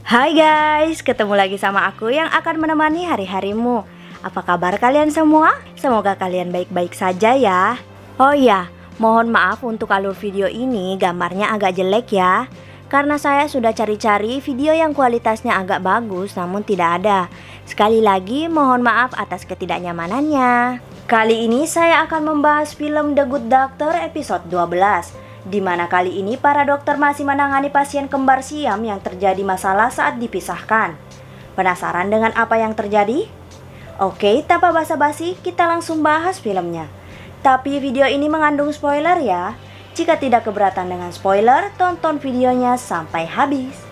Hai guys, ketemu lagi sama aku yang akan menemani hari-harimu. Apa kabar kalian semua? Semoga kalian baik-baik saja ya. Oh iya, mohon maaf untuk alur video ini gambarnya agak jelek ya. Karena saya sudah cari-cari video yang kualitasnya agak bagus namun tidak ada. Sekali lagi mohon maaf atas ketidaknyamanannya. Kali ini saya akan membahas film The Good Doctor episode 12. Di mana kali ini para dokter masih menangani pasien kembar siam yang terjadi masalah saat dipisahkan. Penasaran dengan apa yang terjadi? Oke, tanpa basa-basi kita langsung bahas filmnya. Tapi video ini mengandung spoiler ya. Jika tidak keberatan dengan spoiler, tonton videonya sampai habis.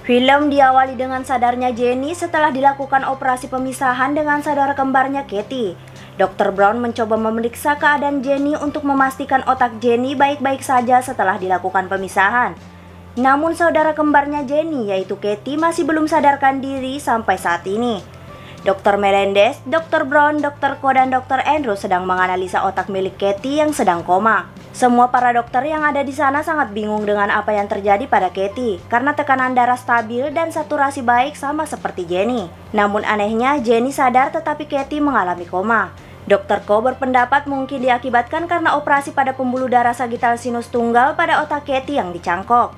Film diawali dengan sadarnya Jenny setelah dilakukan operasi pemisahan dengan saudara kembarnya Katie. Dr. Brown mencoba memeriksa keadaan Jenny untuk memastikan otak Jenny baik-baik saja setelah dilakukan pemisahan. Namun saudara kembarnya Jenny yaitu Katie masih belum sadarkan diri sampai saat ini. Dr. Melendez, Dr. Brown, Dr. Ko dan Dr. Andrew sedang menganalisa otak milik Katie yang sedang koma. Semua para dokter yang ada di sana sangat bingung dengan apa yang terjadi pada Katie karena tekanan darah stabil dan saturasi baik sama seperti Jenny. Namun anehnya Jenny sadar tetapi Katie mengalami koma. Dr. Ko berpendapat mungkin diakibatkan karena operasi pada pembuluh darah sagital sinus tunggal pada otak Katie yang dicangkok.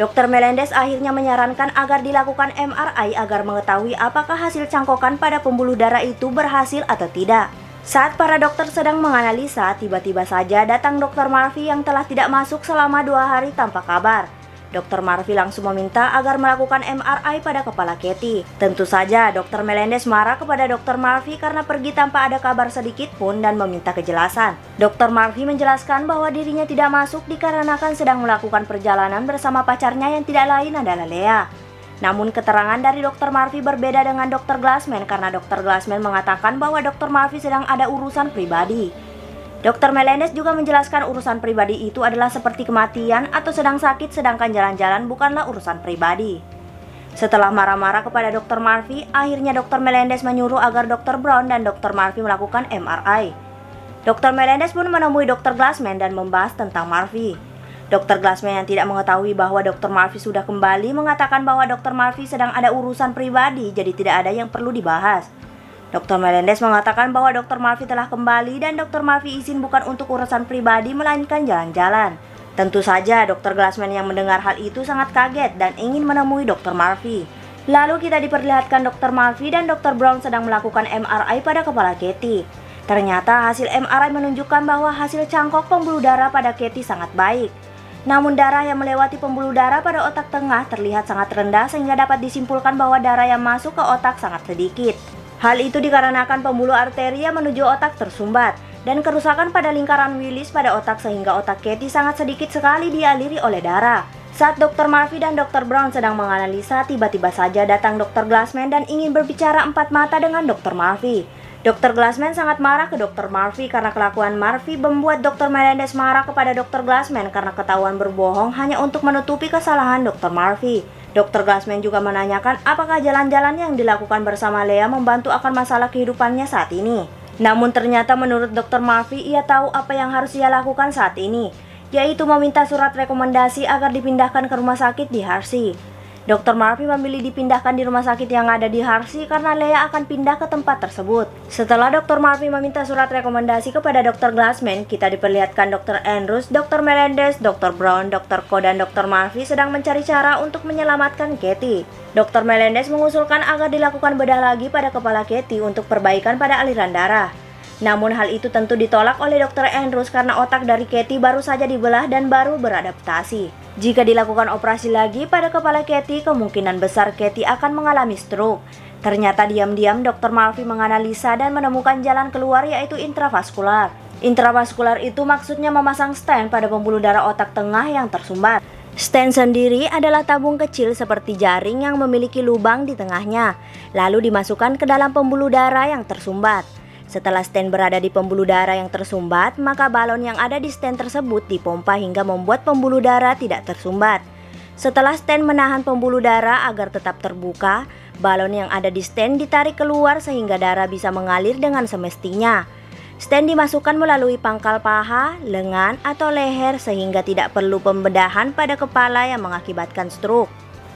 Dr. Melendez akhirnya menyarankan agar dilakukan MRI agar mengetahui apakah hasil cangkokan pada pembuluh darah itu berhasil atau tidak. Saat para dokter sedang menganalisa, tiba-tiba saja datang Dr. Murphy yang telah tidak masuk selama 2 hari tanpa kabar. Dr. Murphy langsung meminta agar melakukan MRI pada kepala Katie. Tentu saja Dr. Melendez marah kepada Dr. Murphy karena pergi tanpa ada kabar sedikit pun dan meminta kejelasan. Dr. Murphy menjelaskan bahwa dirinya tidak masuk dikarenakan sedang melakukan perjalanan bersama pacarnya yang tidak lain adalah Lea. Namun keterangan dari Dr. Murphy berbeda dengan Dr. Glassman karena Dr. Glassman mengatakan bahwa Dr. Murphy sedang ada urusan pribadi. Dr. Melendez juga menjelaskan urusan pribadi itu adalah seperti kematian atau sedang sakit sedangkan jalan-jalan bukanlah urusan pribadi. Setelah marah-marah kepada Dr. Murphy, akhirnya Dr. Melendez menyuruh agar Dr. Brown dan Dr. Murphy melakukan MRI. Dr. Melendez pun menemui Dr. Glassman dan membahas tentang Murphy. Dr. Glassman yang tidak mengetahui bahwa Dr. Murphy sudah kembali mengatakan bahwa Dr. Murphy sedang ada urusan pribadi jadi tidak ada yang perlu dibahas. Dr. Melendez mengatakan bahwa Dr. Murphy telah kembali dan Dr. Murphy izin bukan untuk urusan pribadi melainkan jalan-jalan. Tentu saja Dr. Glassman yang mendengar hal itu sangat kaget dan ingin menemui Dr. Murphy. Lalu kita diperlihatkan Dr. Murphy dan Dr. Brown sedang melakukan MRI pada kepala Katie. Ternyata hasil MRI menunjukkan bahwa hasil cangkok pembuluh darah pada Katie sangat baik. Namun darah yang melewati pembuluh darah pada otak tengah terlihat sangat rendah sehingga dapat disimpulkan bahwa darah yang masuk ke otak sangat sedikit. Hal itu dikarenakan pembuluh arteria menuju otak tersumbat dan kerusakan pada lingkaran Willis pada otak sehingga otak Katie sangat sedikit sekali dialiri oleh darah. Saat Dr. Murphy dan Dr. Brown sedang menganalisa, tiba-tiba saja datang Dr. Glassman dan ingin berbicara empat mata dengan Dr. Murphy. Dr. Glassman sangat marah ke Dr. Murphy karena kelakuan Murphy membuat Dr. Melendez marah kepada Dr. Glassman karena ketahuan berbohong hanya untuk menutupi kesalahan Dr. Murphy. Dr. Glassman juga menanyakan apakah jalan-jalan yang dilakukan bersama Lea membantu akan masalah kehidupannya saat ini. Namun ternyata menurut Dr. Murphy ia tahu apa yang harus ia lakukan saat ini, yaitu meminta surat rekomendasi agar dipindahkan ke rumah sakit di Hershey. Dr. Murphy memilih dipindahkan di rumah sakit yang ada di Hershey karena Lea akan pindah ke tempat tersebut. Setelah Dr. Murphy meminta surat rekomendasi kepada Dr. Glassman, kita diperlihatkan Dr. Andrews, Dr. Melendez, Dr. Brown, Dr. Ko dan Dr. Murphy sedang mencari cara untuk menyelamatkan Katie. Dr. Melendez mengusulkan agar dilakukan bedah lagi pada kepala Katie untuk perbaikan pada aliran darah. Namun hal itu tentu ditolak oleh Dr. Andrews karena otak dari Katie baru saja dibelah dan baru beradaptasi. Jika dilakukan operasi lagi pada kepala Katie, kemungkinan besar Katie akan mengalami stroke. Ternyata diam-diam Dr. Murphy menganalisa dan menemukan jalan keluar yaitu intravaskular. Intravaskular itu maksudnya memasang stent pada pembuluh darah otak tengah yang tersumbat. Stent sendiri adalah tabung kecil seperti jaring yang memiliki lubang di tengahnya, lalu dimasukkan ke dalam pembuluh darah yang tersumbat. Setelah stent berada di pembuluh darah yang tersumbat, maka balon yang ada di stent tersebut dipompa hingga membuat pembuluh darah tidak tersumbat. Setelah stent menahan pembuluh darah agar tetap terbuka, Balon yang ada di stent ditarik keluar sehingga darah bisa mengalir dengan semestinya. Stent dimasukkan melalui pangkal paha, lengan, atau leher sehingga tidak perlu pembedahan pada kepala yang mengakibatkan stroke.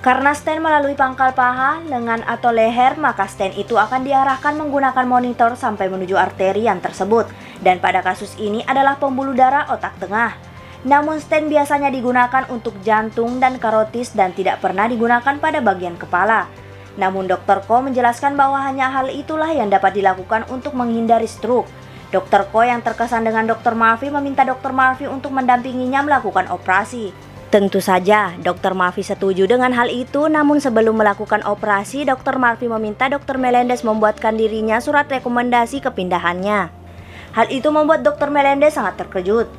Karena stent melalui pangkal paha, lengan, atau leher, maka stent itu akan diarahkan menggunakan monitor sampai menuju arteri yang tersebut. Dan pada kasus ini adalah pembuluh darah otak tengah. Namun stent biasanya digunakan untuk jantung dan karotis dan tidak pernah digunakan pada bagian kepala. Namun Dr. Ko menjelaskan bahwa hanya hal itulah yang dapat dilakukan untuk menghindari stroke. Dr. Ko yang terkesan dengan Dr. Murphy meminta Dr. Murphy untuk mendampinginya melakukan operasi. Tentu saja, Dr. Murphy setuju dengan hal itu, namun sebelum melakukan operasi, Dr. Murphy meminta Dr. Melendez membuatkan dirinya surat rekomendasi kepindahannya. Hal itu membuat Dr. Melendez sangat terkejut.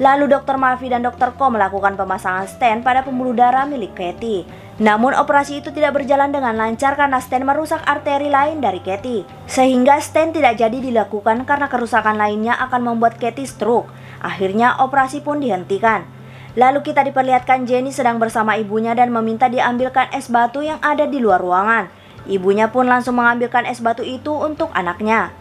Lalu Dr. Murphy dan Dr. Ko melakukan pemasangan stent pada pembuluh darah milik Katie. Namun operasi itu tidak berjalan dengan lancar karena stent merusak arteri lain dari Katie. Sehingga stent tidak jadi dilakukan karena kerusakan lainnya akan membuat Katie stroke. Akhirnya operasi pun dihentikan. Lalu kita diperlihatkan Jenny sedang bersama ibunya dan meminta diambilkan es batu yang ada di luar ruangan. Ibunya pun langsung mengambilkan es batu itu untuk anaknya.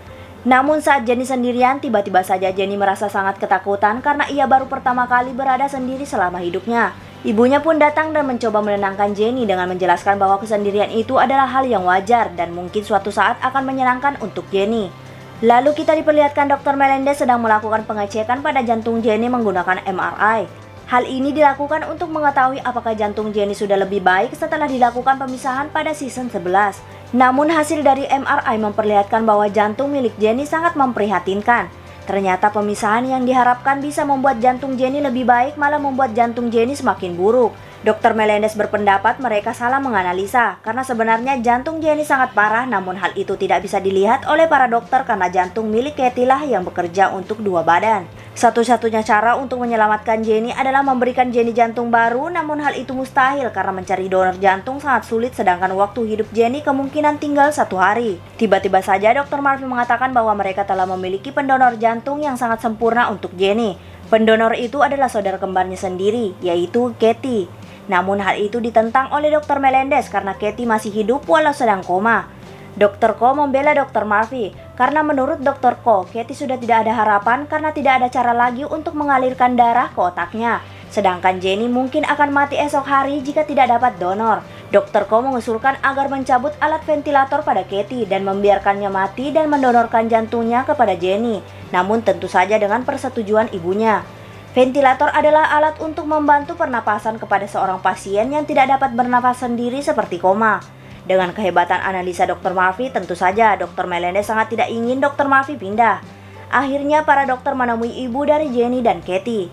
Namun saat Jenny sendirian, tiba-tiba saja Jenny merasa sangat ketakutan karena ia baru pertama kali berada sendiri selama hidupnya. Ibunya pun datang dan mencoba menenangkan Jenny dengan menjelaskan bahwa kesendirian itu adalah hal yang wajar dan mungkin suatu saat akan menyenangkan untuk Jenny. Lalu kita diperlihatkan Dr. Melendez sedang melakukan pengecekan pada jantung Jenny menggunakan MRI. Hal ini dilakukan untuk mengetahui apakah jantung Jenny sudah lebih baik setelah dilakukan pemisahan pada season 11. Namun hasil dari MRI memperlihatkan bahwa jantung milik Jenny sangat memprihatinkan. Ternyata pemisahan yang diharapkan bisa membuat jantung Jenny lebih baik malah membuat jantung Jenny semakin buruk. Dr. Melendez berpendapat mereka salah menganalisa karena sebenarnya jantung Jenny sangat parah, namun hal itu tidak bisa dilihat oleh para dokter karena jantung milik Katie lah yang bekerja untuk dua badan. Satu-satunya cara untuk menyelamatkan Jenny adalah memberikan Jenny jantung baru, namun hal itu mustahil karena mencari donor jantung sangat sulit sedangkan waktu hidup Jenny kemungkinan tinggal 1 hari. Tiba-tiba saja Dr. Murphy mengatakan bahwa mereka telah memiliki pendonor jantung yang sangat sempurna untuk Jenny. Pendonor itu adalah saudara kembarnya sendiri, yaitu Katie. Namun hal itu ditentang oleh Dr. Melendez karena Katie masih hidup walau sedang koma. Dr. Ko membela Dr. Murphy karena menurut Dr. Ko, Katie sudah tidak ada harapan karena tidak ada cara lagi untuk mengalirkan darah ke otaknya. Sedangkan Jenny mungkin akan mati esok hari jika tidak dapat donor. Dr. Ko mengusulkan agar mencabut alat ventilator pada Katie dan membiarkannya mati dan mendonorkan jantungnya kepada Jenny. Namun tentu saja dengan persetujuan ibunya. Ventilator adalah alat untuk membantu pernapasan kepada seorang pasien yang tidak dapat bernafas sendiri seperti koma. Dengan kehebatan analisa Dr. Murphy, tentu saja Dr. Melendez sangat tidak ingin Dr. Murphy pindah. Akhirnya para dokter menemui ibu dari Jenny dan Katie.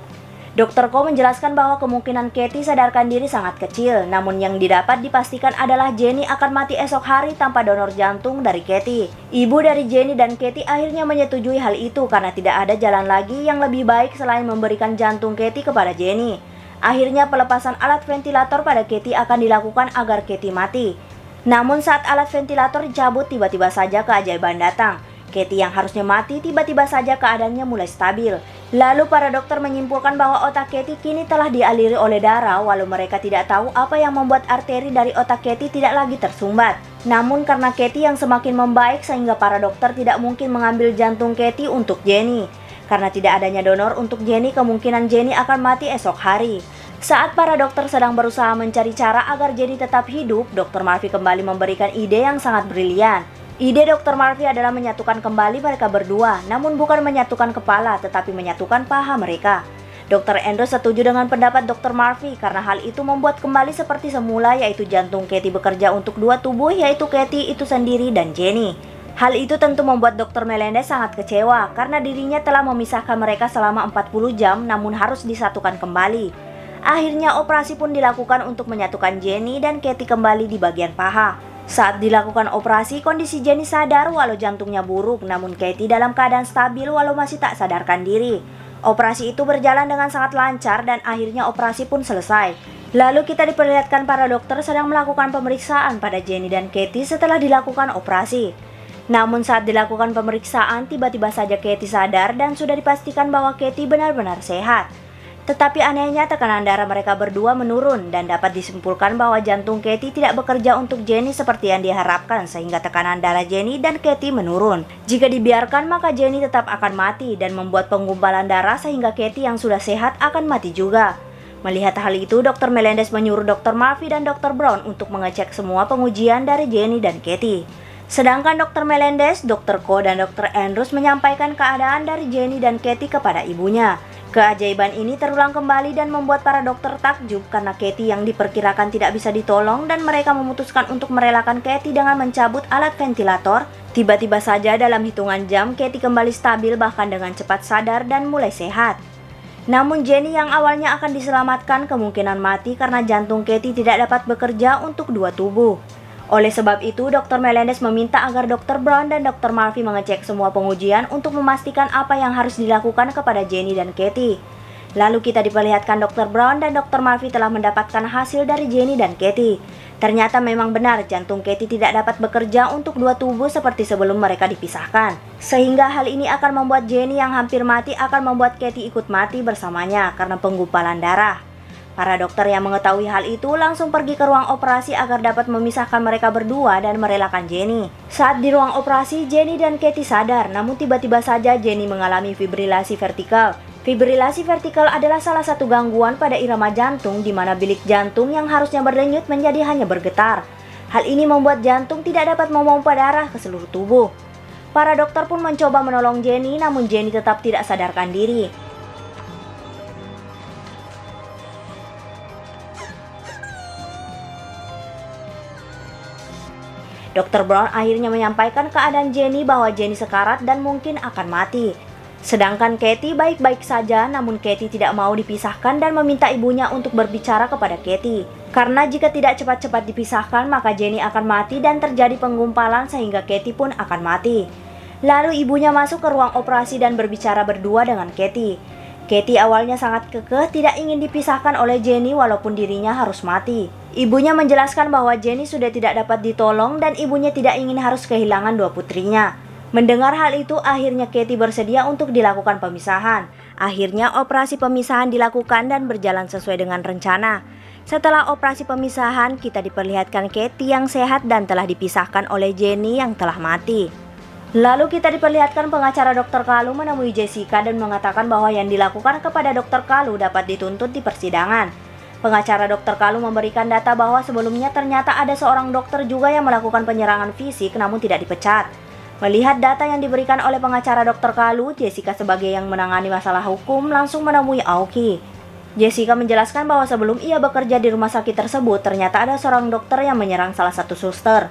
Dr. Ko menjelaskan bahwa kemungkinan Katie sadarkan diri sangat kecil, namun yang didapat dipastikan adalah Jenny akan mati esok hari tanpa donor jantung dari Katie. Ibu dari Jenny dan Katie akhirnya menyetujui hal itu karena tidak ada jalan lagi yang lebih baik selain memberikan jantung Katie kepada Jenny. Akhirnya pelepasan alat ventilator pada Katie akan dilakukan agar Katie mati. Namun saat alat ventilator dicabut, tiba-tiba saja keajaiban datang. Katie yang harusnya mati tiba-tiba saja keadaannya mulai stabil. Lalu para dokter menyimpulkan bahwa otak Katie kini telah dialiri oleh darah walau mereka tidak tahu apa yang membuat arteri dari otak Katie tidak lagi tersumbat. Namun karena Katie yang semakin membaik sehingga para dokter tidak mungkin mengambil jantung Katie untuk Jenny. Karena tidak adanya donor untuk Jenny, kemungkinan Jenny akan mati esok hari. Saat para dokter sedang berusaha mencari cara agar Jenny tetap hidup, Dr. Murphy kembali memberikan ide yang sangat brilian. Ide Dr. Murphy adalah menyatukan kembali mereka berdua, namun bukan menyatukan kepala tetapi menyatukan paha mereka. Dr. Andrew setuju dengan pendapat Dr. Murphy karena hal itu membuat kembali seperti semula, yaitu jantung Katie bekerja untuk dua tubuh, yaitu Katie itu sendiri dan Jenny. Hal itu tentu membuat Dr. Melendez sangat kecewa karena dirinya telah memisahkan mereka selama 40 jam namun harus disatukan kembali. Akhirnya operasi pun dilakukan untuk menyatukan Jenny dan Katie kembali di bagian paha. Saat dilakukan operasi, kondisi Jenny sadar walau jantungnya buruk, namun Katie dalam keadaan stabil walau masih tak sadarkan diri. Operasi itu berjalan dengan sangat lancar dan akhirnya operasi pun selesai. Lalu kita diperlihatkan para dokter sedang melakukan pemeriksaan pada Jenny dan Katie setelah dilakukan operasi. Namun saat dilakukan pemeriksaan, tiba-tiba saja Katie sadar dan sudah dipastikan bahwa Katie benar-benar sehat. Tetapi anehnya tekanan darah mereka berdua menurun dan dapat disimpulkan bahwa jantung Katie tidak bekerja untuk Jenny seperti yang diharapkan sehingga tekanan darah Jenny dan Katie menurun. Jika dibiarkan maka Jenny tetap akan mati dan membuat penggumpalan darah sehingga Katie yang sudah sehat akan mati juga. Melihat hal itu, Dr. Melendez menyuruh Dr. Murphy dan Dr. Brown untuk mengecek semua pengujian dari Jenny dan Katie. Sedangkan Dr. Melendez, Dr. Ko, dan Dr. Andrews menyampaikan keadaan dari Jenny dan Katie kepada ibunya. Keajaiban ini terulang kembali dan membuat para dokter takjub karena Katie yang diperkirakan tidak bisa ditolong dan mereka memutuskan untuk merelakan Katie dengan mencabut alat ventilator. Tiba-tiba saja dalam hitungan jam Katie kembali stabil bahkan dengan cepat sadar dan mulai sehat. Namun Jenny yang awalnya akan diselamatkan kemungkinan mati karena jantung Katie tidak dapat bekerja untuk dua tubuh. Oleh sebab itu, Dr. Melendez meminta agar Dr. Brown dan Dr. Murphy mengecek semua pengujian untuk memastikan apa yang harus dilakukan kepada Jenny dan Katie. Lalu kita diperlihatkan Dr. Brown dan Dr. Murphy telah mendapatkan hasil dari Jenny dan Katie. Ternyata memang benar jantung Katie tidak dapat bekerja untuk dua tubuh seperti sebelum mereka dipisahkan. Sehingga hal ini akan membuat Jenny yang hampir mati akan membuat Katie ikut mati bersamanya karena penggumpalan darah. Para dokter yang mengetahui hal itu langsung pergi ke ruang operasi agar dapat memisahkan mereka berdua dan merelakan Jenny. Saat di ruang operasi, Jenny dan Katie sadar, namun tiba-tiba saja Jenny mengalami fibrilasi vertikal. Fibrilasi vertikal adalah salah satu gangguan pada irama jantung di mana bilik jantung yang harusnya berdenyut menjadi hanya bergetar. Hal ini membuat jantung tidak dapat memompa darah ke seluruh tubuh. Para dokter pun mencoba menolong Jenny, namun Jenny tetap tidak sadarkan diri. Dr. Brown akhirnya menyampaikan keadaan Jenny bahwa Jenny sekarat dan mungkin akan mati. Sedangkan Katie baik-baik saja, namun Katie tidak mau dipisahkan dan meminta ibunya untuk berbicara kepada Katie. Karena jika tidak cepat-cepat dipisahkan, maka Jenny akan mati dan terjadi penggumpalan sehingga Katie pun akan mati. Lalu ibunya masuk ke ruang operasi dan berbicara berdua dengan Katie. Katie awalnya sangat kekeh tidak ingin dipisahkan oleh Jenny walaupun dirinya harus mati. Ibunya menjelaskan bahwa Jenny sudah tidak dapat ditolong dan ibunya tidak ingin harus kehilangan dua putrinya. Mendengar hal itu, akhirnya Katie bersedia untuk dilakukan pemisahan. Akhirnya operasi pemisahan dilakukan dan berjalan sesuai dengan rencana. Setelah operasi pemisahan, kita diperlihatkan Katie yang sehat dan telah dipisahkan oleh Jenny yang telah mati. Lalu kita diperlihatkan pengacara Dr. Kalu menemui Jessica dan mengatakan bahwa yang dilakukan kepada Dr. Kalu dapat dituntut di persidangan. Pengacara Dr. Kalu memberikan data bahwa sebelumnya ternyata ada seorang dokter juga yang melakukan penyerangan fisik namun tidak dipecat. Melihat data yang diberikan oleh pengacara Dr. Kalu, Jessica sebagai yang menangani masalah hukum langsung menemui Aoki. Jessica menjelaskan bahwa sebelum ia bekerja di rumah sakit tersebut, ternyata ada seorang dokter yang menyerang salah satu suster.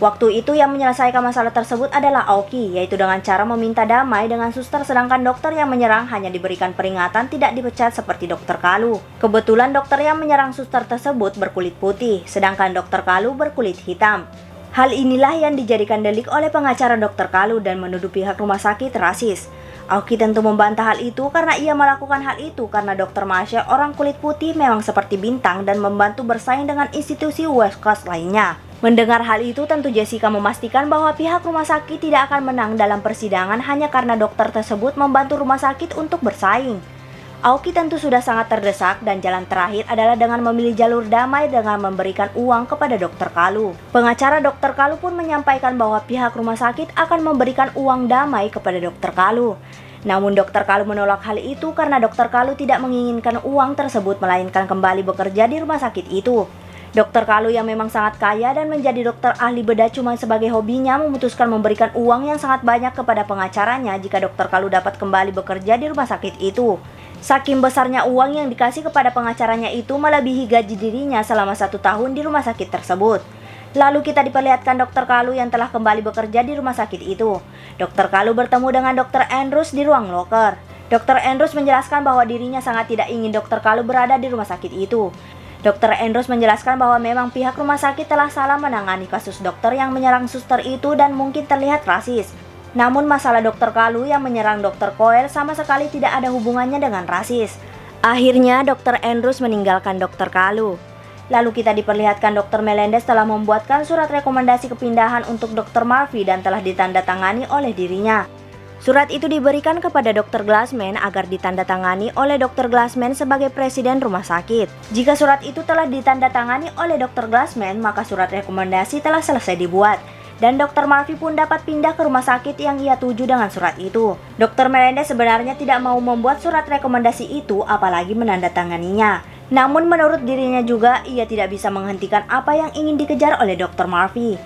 Waktu itu yang menyelesaikan masalah tersebut adalah Aoki, yaitu dengan cara meminta damai dengan suster, sedangkan dokter yang menyerang hanya diberikan peringatan tidak dipecat seperti Dr. Kalu. Kebetulan dokter yang menyerang suster tersebut berkulit putih, sedangkan Dr. Kalu berkulit hitam. Hal inilah yang dijadikan delik oleh pengacara Dr. Kalu dan menuduh pihak rumah sakit rasis. Aoki tentu membantah hal itu karena ia melakukan hal itu karena Dr. Masya orang kulit putih memang seperti bintang dan membantu bersaing dengan institusi West Coast lainnya. Mendengar hal itu, tentu Jessica memastikan bahwa pihak rumah sakit tidak akan menang dalam persidangan hanya karena dokter tersebut membantu rumah sakit untuk bersaing. Aoki tentu sudah sangat terdesak dan jalan terakhir adalah dengan memilih jalur damai dengan memberikan uang kepada Dr. Kalu. Pengacara Dr. Kalu pun menyampaikan bahwa pihak rumah sakit akan memberikan uang damai kepada Dr. Kalu. Namun Dr. Kalu menolak hal itu karena Dr. Kalu tidak menginginkan uang tersebut melainkan kembali bekerja di rumah sakit itu. Dr. Kalu yang memang sangat kaya dan menjadi dokter ahli bedah cuma sebagai hobinya memutuskan memberikan uang yang sangat banyak kepada pengacaranya jika Dr. Kalu dapat kembali bekerja di rumah sakit itu. Saking besarnya uang yang dikasih kepada pengacaranya itu melebihi gaji dirinya selama 1 tahun di rumah sakit tersebut. Lalu kita diperlihatkan Dr. Kalu yang telah kembali bekerja di rumah sakit itu. Dr. Kalu bertemu dengan Dr. Andrews di ruang loker. Dr. Andrews menjelaskan bahwa dirinya sangat tidak ingin Dr. Kalu berada di rumah sakit itu. Dr. Andrews menjelaskan bahwa memang pihak rumah sakit telah salah menangani kasus dokter yang menyerang suster itu dan mungkin terlihat rasis. Namun masalah Dr. Kalu yang menyerang Dr. Coel sama sekali tidak ada hubungannya dengan rasis. Akhirnya Dr. Andrews meninggalkan Dr. Kalu. Lalu kita diperlihatkan Dr. Melendez telah membuatkan surat rekomendasi kepindahan untuk Dr. Murphy dan telah ditandatangani oleh dirinya. Surat itu diberikan kepada Dr. Glassman agar ditandatangani oleh Dr. Glassman sebagai presiden rumah sakit. Jika surat itu telah ditandatangani oleh Dr. Glassman, maka surat rekomendasi telah selesai dibuat. Dan Dr. Murphy pun dapat pindah ke rumah sakit yang ia tuju dengan surat itu. Dr. Melendez sebenarnya tidak mau membuat surat rekomendasi itu, apalagi menandatanganinya. Namun menurut dirinya juga, ia tidak bisa menghentikan apa yang ingin dikejar oleh Dr. Murphy.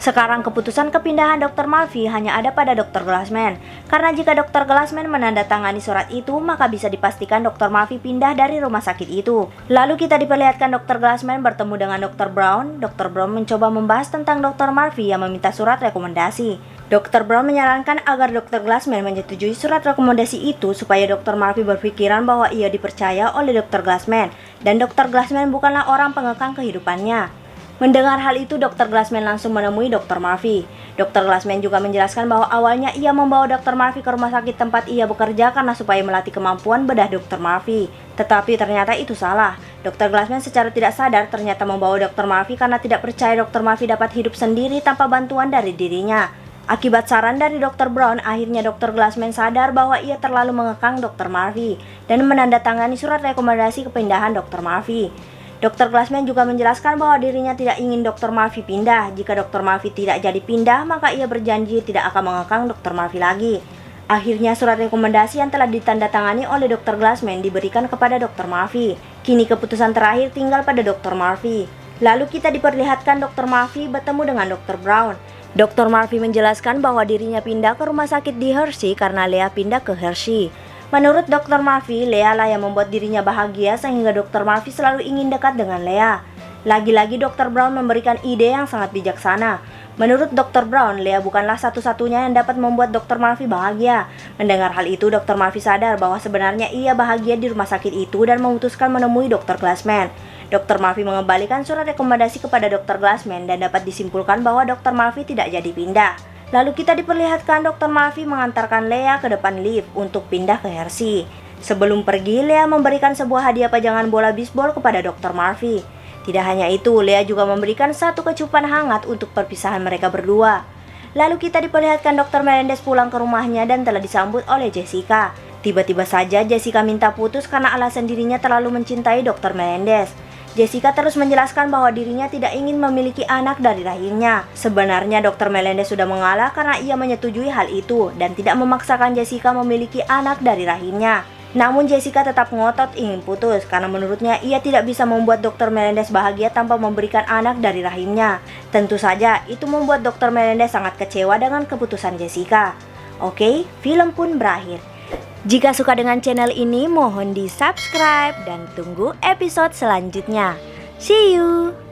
Sekarang keputusan kepindahan Dr. Murphy hanya ada pada Dr. Glassman. Karena jika Dr. Glassman menandatangani surat itu, maka bisa dipastikan Dr. Murphy pindah dari rumah sakit itu. Lalu kita diperlihatkan Dr. Glassman bertemu dengan Dr. Brown. Dr. Brown mencoba membahas tentang Dr. Murphy yang meminta surat rekomendasi. Dr. Brown menyarankan agar Dr. Glassman menyetujui surat rekomendasi itu supaya Dr. Murphy berpikiran bahwa ia dipercaya oleh Dr. Glassman dan Dr. Glassman bukanlah orang pengekang kehidupannya. Mendengar hal itu, Dr. Glassman langsung menemui Dr. Murphy. Dr. Glassman juga menjelaskan bahwa awalnya ia membawa Dr. Murphy ke rumah sakit tempat ia bekerja karena supaya melatih kemampuan bedah Dr. Murphy. Tetapi ternyata itu salah. Dr. Glassman secara tidak sadar ternyata membawa Dr. Murphy karena tidak percaya Dr. Murphy dapat hidup sendiri tanpa bantuan dari dirinya. Akibat saran dari Dr. Brown, akhirnya Dr. Glassman sadar bahwa ia terlalu mengekang Dr. Murphy dan menandatangani surat rekomendasi kepindahan Dr. Murphy. Dr. Glassman juga menjelaskan bahwa dirinya tidak ingin Dr. Murphy pindah. Jika Dr. Murphy tidak jadi pindah, maka ia berjanji tidak akan mengekang Dr. Murphy lagi. Akhirnya surat rekomendasi yang telah ditandatangani oleh Dr. Glassman diberikan kepada Dr. Murphy. Kini keputusan terakhir tinggal pada Dr. Murphy. Lalu kita diperlihatkan Dr. Murphy bertemu dengan Dr. Brown. Dr. Murphy menjelaskan bahwa dirinya pindah ke rumah sakit di Hershey karena Lea pindah ke Hershey. Menurut Dr. Murphy, Lea lah yang membuat dirinya bahagia sehingga Dr. Murphy selalu ingin dekat dengan Lea. Lagi-lagi Dr. Brown memberikan ide yang sangat bijaksana. Menurut Dr. Brown, Lea bukanlah satu-satunya yang dapat membuat Dr. Murphy bahagia. Mendengar hal itu, Dr. Murphy sadar bahwa sebenarnya ia bahagia di rumah sakit itu dan memutuskan menemui Dr. Glassman. Dr. Murphy mengembalikan surat rekomendasi kepada Dr. Glassman dan dapat disimpulkan bahwa Dr. Murphy tidak jadi pindah. Lalu kita diperlihatkan Dr. Murphy mengantarkan Lea ke depan lift untuk pindah ke Hershey. Sebelum pergi, Lea memberikan sebuah hadiah pajangan bola bisbol kepada Dr. Murphy. Tidak hanya itu, Lea juga memberikan satu kecupan hangat untuk perpisahan mereka berdua. Lalu kita diperlihatkan Dr. Melendez pulang ke rumahnya dan telah disambut oleh Jessica. Tiba-tiba saja Jessica minta putus karena alasan dirinya terlalu mencintai Dr. Melendez. Jessica terus menjelaskan bahwa dirinya tidak ingin memiliki anak dari rahimnya. Sebenarnya Dr. Melendez sudah mengalah karena ia menyetujui hal itu dan tidak memaksakan Jessica memiliki anak dari rahimnya. Namun Jessica tetap ngotot ingin putus karena menurutnya ia tidak bisa membuat Dr. Melendez bahagia tanpa memberikan anak dari rahimnya. Tentu saja itu membuat Dr. Melendez sangat kecewa dengan keputusan Jessica. Oke, film pun berakhir. Jika suka dengan channel ini, mohon di subscribe dan tunggu episode selanjutnya. See you!